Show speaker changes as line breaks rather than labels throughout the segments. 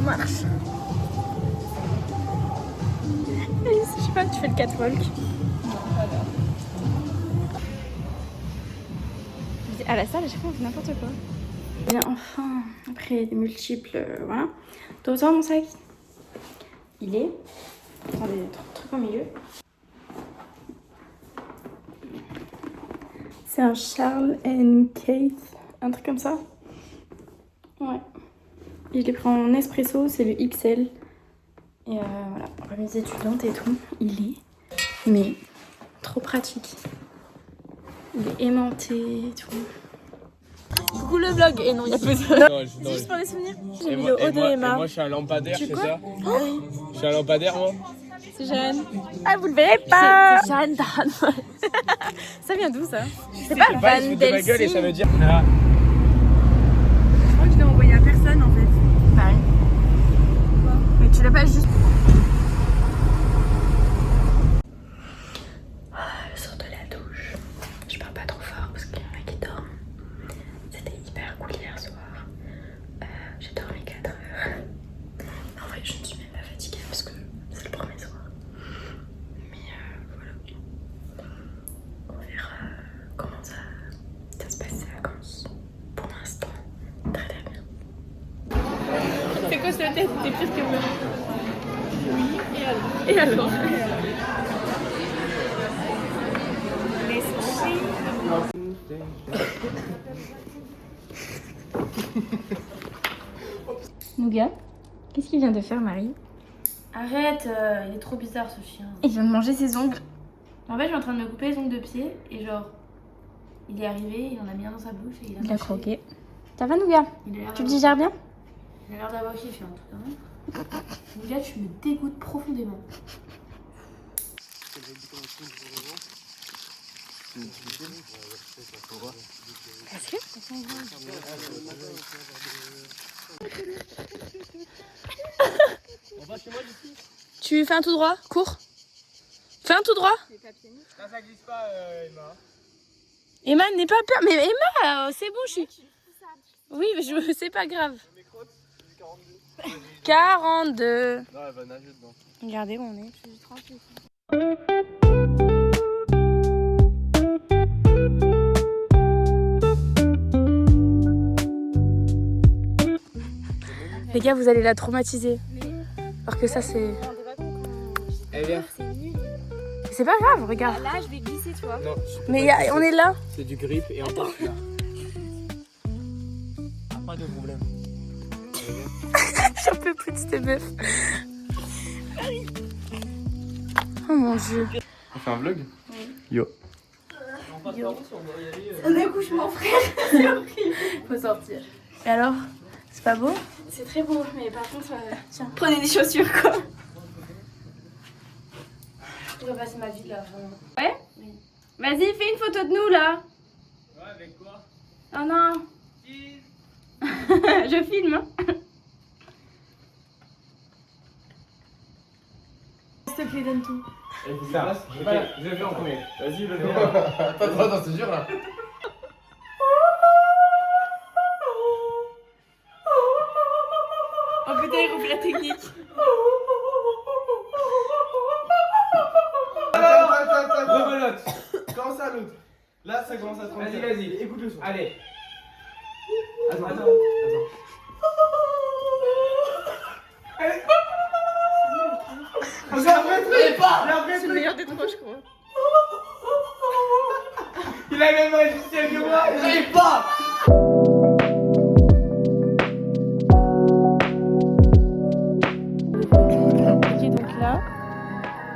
marche. Je sais pas, tu fais le catwalk. À la salle, à chaque fois, on fait n'importe quoi. Bien, enfin, après des multiples, voilà. Tu ressors mon sac. Il est... Attendez, truc au milieu. C'est un Charles & Keith, un truc comme ça. Ouais. Et je l'ai pris en espresso, c'est le XL. Et voilà, remise étudiante et tout. Il est, mais trop pratique. Il est aimanté et tout. Coucou le vlog. Et non, il y a plus de... C'est juste pour des souvenirs. J'ai mis le haut de Emma.
Et moi, je suis un lampadaire, c'est ça?
Ah oui.
Je suis un lampadaire, moi.
C'est Jeanne. Ah, vous le verrez pas. C'est Jeanne Dan. Ça vient d'où, ça? C'est pas Van
de ma gueule et ça veut dire... Ah.
Je crois que je l'ai envoyé à personne, en fait. Bah oui. Mais tu l'as pas juste... Je sors de la douche. Je parle pas trop fort parce qu'il y en a qui dorment. C'était hyper cool hier soir. J'ai dormi 4 heures. En vrai, je ne suis même pas fatiguée parce que c'est le premier soir. Mais voilà. On verra comment ça se passe ces vacances. Pour l'instant, très très bien. C'est quoi ce test? T'es pire que moi. Oui, et alors? Les sushis. Nougat, qu'est-ce qu'il vient de faire, Marie?
Arrête, il est trop bizarre ce chien.
Il vient de manger ses ongles.
En fait, je suis en train de me couper les ongles de pied et genre, il est arrivé, il en a mis un dans sa bouche et il a
Il a
mâché.
croqué. Ça va, Nougat? Tu le digères bien?
Il a l'air d'avoir kiffé en tout cas. Nougat, tu me dégoûtes profondément.
Est-ce que... Tu fais un tout droit, cours. Fais un tout droit.
Là, ça glisse pas, Emma.
Emma n'est pas peur. Mais Emma, c'est bon, je suis... Oui, mais c'est pas grave. 42.
Non, elle va nager dedans.
Regardez où on est. Je suis tranquille. Les gars, vous allez la traumatiser. Alors que ça, c'est...
Eh bien.
C'est pas grave, regarde.
Là, je vais glisser, tu vois.
Non,
Mais on est là.
c'est du grip et en plus là. Pas de problème.
J'en peux plus de cette meuf. Oh mon dieu.
On fait un vlog? Yo.
Un accouchement, frère. C'est horrible. Faut sortir.
Et alors, c'est pas beau?
C'est très beau, mais par contre, tiens, prenez des chaussures quoi. Je pourrais passer ma vie là, vraiment.
Ouais?
Oui.
Vas-y, fais une photo de nous là.
Ouais, avec quoi?
Oh non. Je filme. Hein.
S'il te plaît, donne tout.
Je vais en premier. Vas-y, le fais.
Attends, c'est dur là.
Oh putain, il refait la technique.
Rebelote.
Comment ça l'autre? Là, ça commence à tranquille.
Vas-y.
Écoute le son.
Allez. Attends.
C'est le meilleur des trois, je crois.
Il a même enregistré que moi.
J'arrive pas.
Ok, donc là,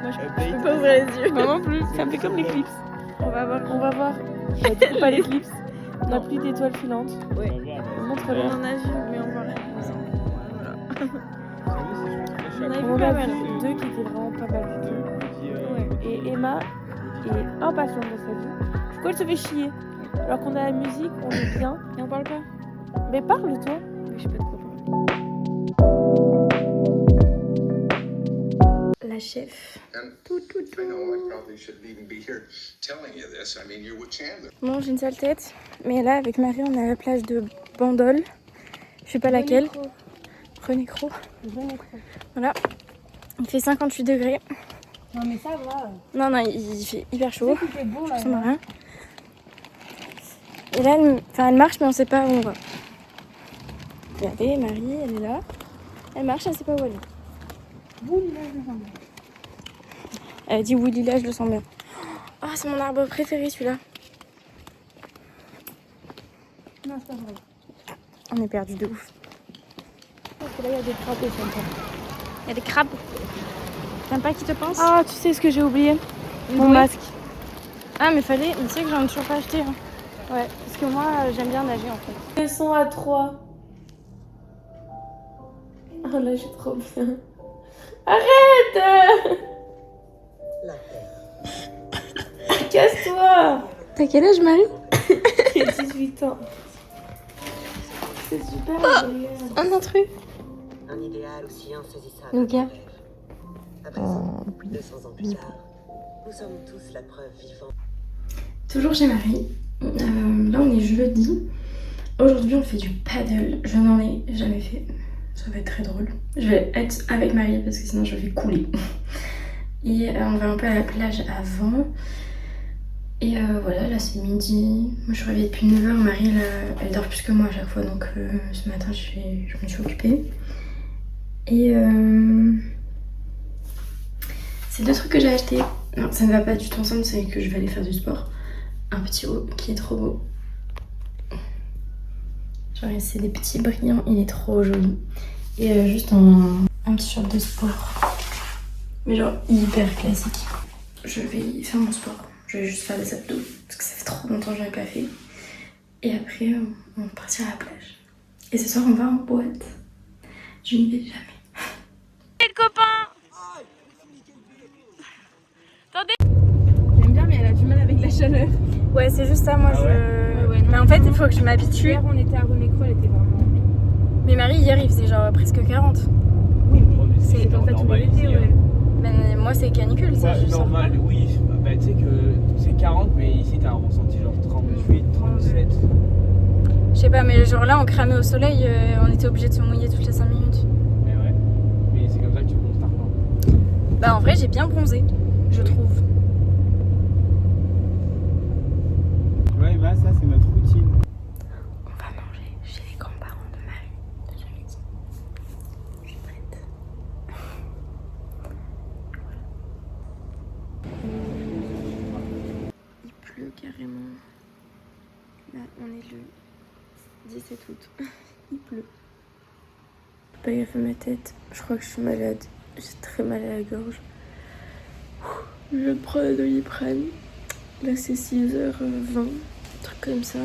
moi je peux pas ouvrir les yeux. Moi non plus, ça me fait comme l'éclipse. On va voir. Du coup, pas l'éclipse. On n'a plus d'étoiles filantes. Ouais. Montre-le. On en a vu, mais on voit rien. On a vu deux qui étaient vraiment pas mal. Et Emma est impatiente dans sa vie. Du coup, elle se fait chier. Alors qu'on a la musique, on est bien. Et on parle pas. Mais parle, toi. Mais je sais pas de quoi parler. La chef. Bon, j'ai une sale tête. Mais là, avec Marie, on est à la plage de Bandol. Je sais pas laquelle. Renécro. Voilà. Il fait 58 degrés.
Non mais ça va.
Non, il fait hyper chaud.
Il fait bon là.
Ça m'a rien. Et là, elle marche, mais on sait pas où on va. Regardez, Marie, elle est là. Elle marche, elle sait pas où elle est.
Boule là, je le sens bien.
Elle a dit Willy, là, je le sens bien. Oh, c'est mon arbre préféré, celui-là.
Non, c'est pas vrai.
On est perdu de ouf.
Parce que là, il y a des crapauds sur le temps.
Il y a des crabes. T'aimes pas qui te pense?
Ah, tu sais ce que j'ai oublié? Mon
Oui.
masque.
Ah, mais fallait. Mais tu sais que j'en ai toujours pas acheté. Hein.
Ouais, parce que moi, j'aime bien nager en fait.
Descends à 3. Oh là, j'ai trop bien. Arrête! Casse-toi!
T'as quel âge, Marie?
J'ai 18 ans. C'est super agréable.
Un intrus.
Un idéal aussi insaisissable.
Nougat.
À présent, 200 ans plus tard, nous sommes tous la preuve vivante.
Toujours chez Marie. Là, on est jeudi. Aujourd'hui, on fait du paddle. Je n'en ai jamais fait. Ça va être très drôle. Je vais être avec Marie parce que sinon, je vais couler. Et on va un peu à la plage avant. Et voilà, là, c'est midi. Moi, je suis réveillée depuis 9h. Marie, elle dort plus que moi à chaque fois. Donc, ce matin, je me suis occupée. Et c'est deux trucs que j'ai achetés. Non, ça ne va pas du tout ensemble. C'est que je vais aller faire du sport. Un petit haut qui est trop beau. Genre c'est des petits brillants, il est trop joli. Et juste un petit short de sport. Mais genre hyper classique. Je vais faire mon sport. Je vais juste faire des abdos. Parce que ça fait trop longtemps que je n'en ai pas fait. Et après on partira à la plage. Et ce soir on va en boîte. Je n'y vais jamais.
Les copains! Attendez! J'aime bien mais elle a du mal avec la chaleur.
Ouais, c'est juste ça, moi
Ouais,
mais en fait, il faut que je m'habitue.
Hier on était à Renécro, elle était vraiment...
Mais Marie, hier, il faisait genre presque 40.
Oui, mais c'est comme ça tous les étés, ouais.
Mais moi, c'est canicule, ça.
Ouais, normal, oui. Bah, tu sais que c'est 40, mais ici, t'as un ressenti genre 38, 37.
Je sais pas, mais genre là, on cramait au soleil, on était obligé de se mouiller toutes les 5 minutes.
Mais ouais. Mais c'est comme ça que tu bronzes tard.
Bah, en vrai, j'ai bien bronzé, je trouve.
Ouais, bah, ça, c'est notre routine.
On va manger chez les grands-parents de Marie ce midi. Je suis prête. Il pleut carrément. Là, on est le 17 août. Il pleut. J'ai pas gaffe à ma tête. Je crois que je suis malade. J'ai très mal à la gorge. Je viens de prendre la Doliprane. Là, c'est 6h20. Un truc comme ça.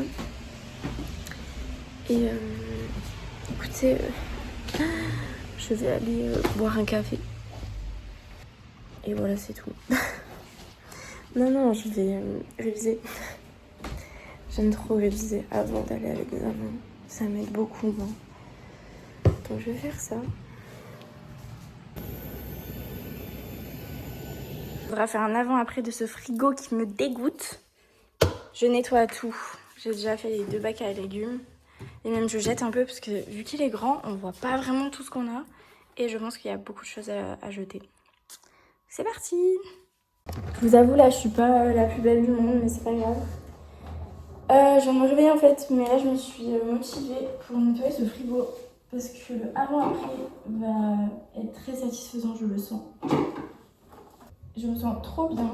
Et écoutez, je vais aller boire un café. Et voilà, c'est tout. Non, je vais réviser. J'aime trop réviser avant d'aller à l'examen. Ça m'aide beaucoup, moi. Donc je vais faire ça. Il faudra faire un avant-après de ce frigo qui me dégoûte. Je nettoie tout. J'ai déjà fait les 2 bacs à légumes. Et même je jette un peu parce que vu qu'il est grand, on voit pas vraiment tout ce qu'on a. Et je pense qu'il y a beaucoup de choses à jeter. C'est parti! Je vous avoue, là, je suis pas la plus belle du monde, mais c'est pas grave. Je viens de me réveiller en fait, mais là, je me suis motivée pour nettoyer ce frigo. Parce que le avant-après va être très satisfaisant, je le sens. Je me sens trop bien.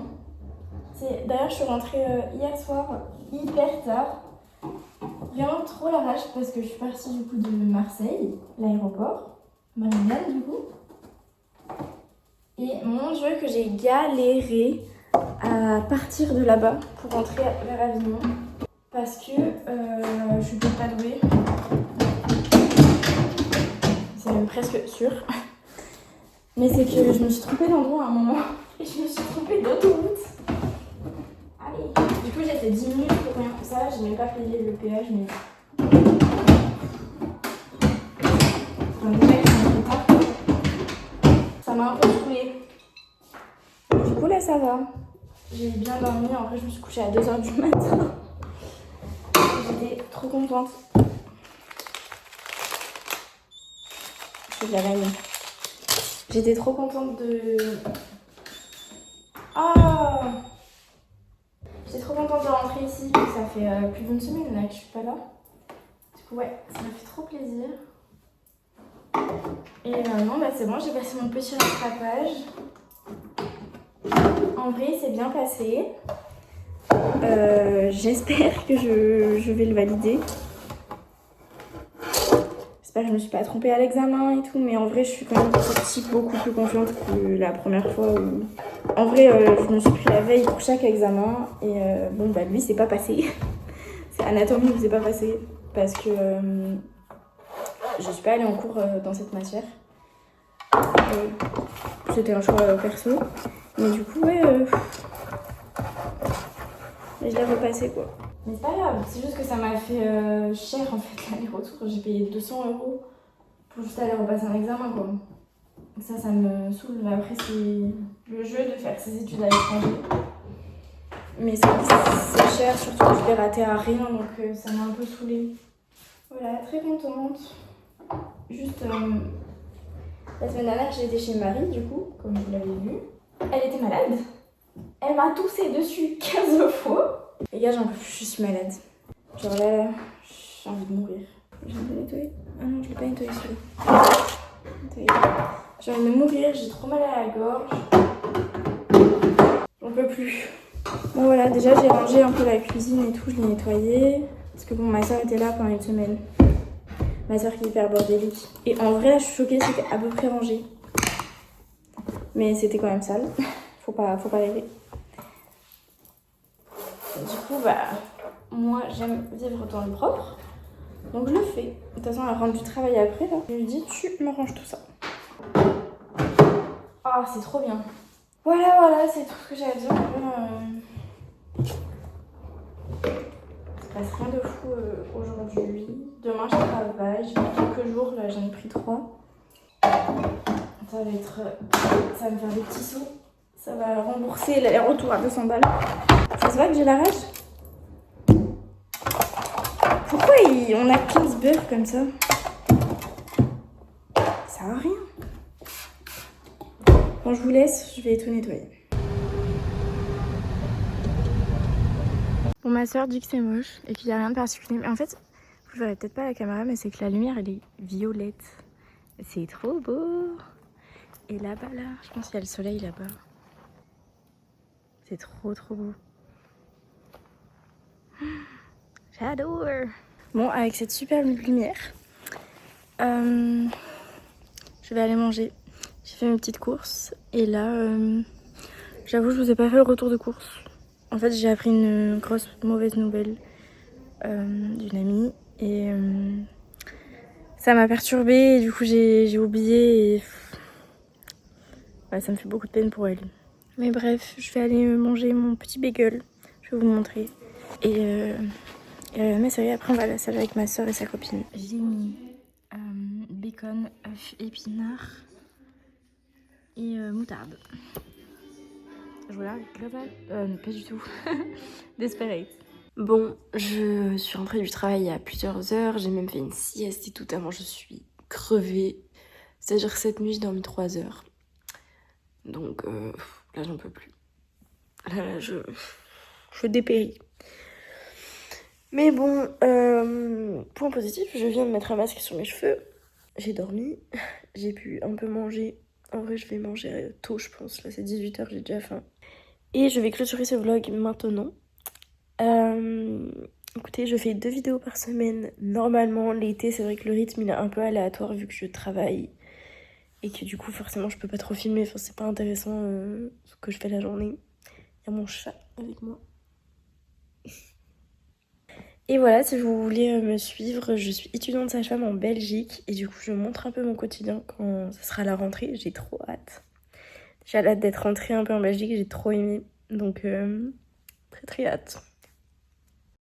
D'ailleurs, je suis rentrée hier soir hyper tard. Vraiment trop la rage parce que je suis partie du coup de Marseille, l'aéroport, Marignane du coup. Et mon Dieu que j'ai galéré à partir de là-bas pour rentrer vers Avignon. Parce que je suis peut-être pas douée. C'est même presque sûr. Mais c'est que je me suis trompée d'endroit à un moment. Et je me suis trompée d'autoroute. Allez. Du coup j'ai fait 10 minutes pour rien. Ça, j'ai même pas payé le péage, mais... Donc déjà que je suis en retard. Ça m'a un peu saoulée. Du coup là ça va. J'ai bien dormi. En vrai je me suis couchée à 2h du matin. J'étais trop contente. Je
C'est de la vanille. J'étais trop contente de... Ah, j'étais trop contente de rentrer ici. Ça fait plus d'une semaine là que je suis pas là. Du coup ouais, ça m'a fait trop plaisir. Et non bah c'est bon, j'ai passé mon petit rattrapage. En vrai c'est bien passé. J'espère que je vais le valider. J'espère que je me suis pas trompée à l'examen et tout, mais en vrai je suis quand même beaucoup plus confiante que la première fois où... En vrai je me suis pris la veille pour chaque examen et bon bah lui c'est pas passé. C'est anatomie, c'est pas passé parce que je suis pas allée en cours dans cette matière. C'était un choix perso, mais du coup ouais je l'ai repassé quoi. Mais c'est pas grave, c'est juste que ça m'a fait cher en fait l'aller-retour. J'ai payé 200 € pour juste aller repasser un examen quoi. Ça me saoule. Après c'est le jeu de faire ses études à l'étranger. Mais c'est cher, surtout que je l'ai raté à rien donc ça m'a un peu saoulée. Voilà, très contente. Juste la semaine dernière j'ai été chez Marie du coup, comme vous l'avez vu. Elle était malade. Elle m'a toussé dessus 15 fois. Les gars, j'en peux plus, je suis malade. Genre là, j'ai envie de mourir. J'ai envie de nettoyer. Ah non, je l'ai pas nettoyé celui-là. J'ai envie de mourir, j'ai trop mal à la gorge. J'en peux plus. Bon voilà, déjà j'ai rangé un peu la cuisine et tout, je l'ai nettoyée. Parce que bon, ma soeur était là pendant une semaine. Ma soeur qui est hyper bordélique. Et en vrai, là, je suis choquée, c'était à peu près rangé. Mais c'était quand même sale. Faut pas rêver. Du coup, bah, moi j'aime vivre dans le propre, donc je le fais. De toute façon, elle rentre du travail après, là. Je lui dis, tu me ranges tout ça. Ah, c'est trop bien. Voilà, c'est tout ce que j'ai à dire. Il se passe rien de fou aujourd'hui. Demain, je travaille. J'ai pris quelques jours, là, j'en ai pris 3. Ça va me faire des petits sous. Ça va rembourser l'aller-retour à 200 balles. Ça se voit que j'ai la rage? Pourquoi on a 15 beurres comme ça? Ça sert à rien. Bon, je vous laisse, je vais tout nettoyer. Bon, ma soeur dit que c'est moche et qu'il n'y a rien de particulier. Mais en fait, vous verrez peut-être pas à la caméra, mais c'est que la lumière, elle est violette. C'est trop beau. Et là-bas, là, je pense qu'il y a le soleil là-bas. C'est trop beau. J'adore. Bon, avec cette superbe lumière, je vais aller manger. J'ai fait mes petites courses et là, j'avoue, je vous ai pas fait le retour de course. En fait, j'ai appris une grosse mauvaise nouvelle d'une amie et ça m'a perturbée et du coup j'ai oublié et ouais, ça me fait beaucoup de peine pour elle. Mais bref, je vais aller manger mon petit bagel. Je vais vous montrer. Et mais ça y est, après on va à la salle avec ma soeur et sa copine. J'ai mis bacon, œufs, épinards et moutarde. Voilà, global. Pas du tout. Desperate. Bon, je suis rentrée du travail il y a plusieurs heures. J'ai même fait une sieste et tout, tellement je suis crevée. C'est-à-dire cette nuit, j'ai dormi 3 heures. Donc là, j'en peux plus. Là, je dépéris. Mais bon, point positif, je viens de mettre un masque sur mes cheveux. J'ai dormi, j'ai pu un peu manger. En vrai, je vais manger tôt, je pense. Là, c'est 18h, j'ai déjà faim. Et je vais clôturer ce vlog maintenant. Écoutez, je fais 2 vidéos par semaine. Normalement, l'été, c'est vrai que le rythme, il est un peu aléatoire vu que je travaille. Et que du coup, forcément, je peux pas trop filmer. Enfin, c'est pas intéressant ce que je fais la journée. Il y a mon chat avec moi. Et voilà, si vous voulez me suivre, je suis étudiante sage-femme en Belgique. Et du coup, je montre un peu mon quotidien quand ça sera la rentrée. J'ai trop hâte. J'ai hâte d'être rentrée un peu en Belgique, j'ai trop aimé. Donc, très hâte.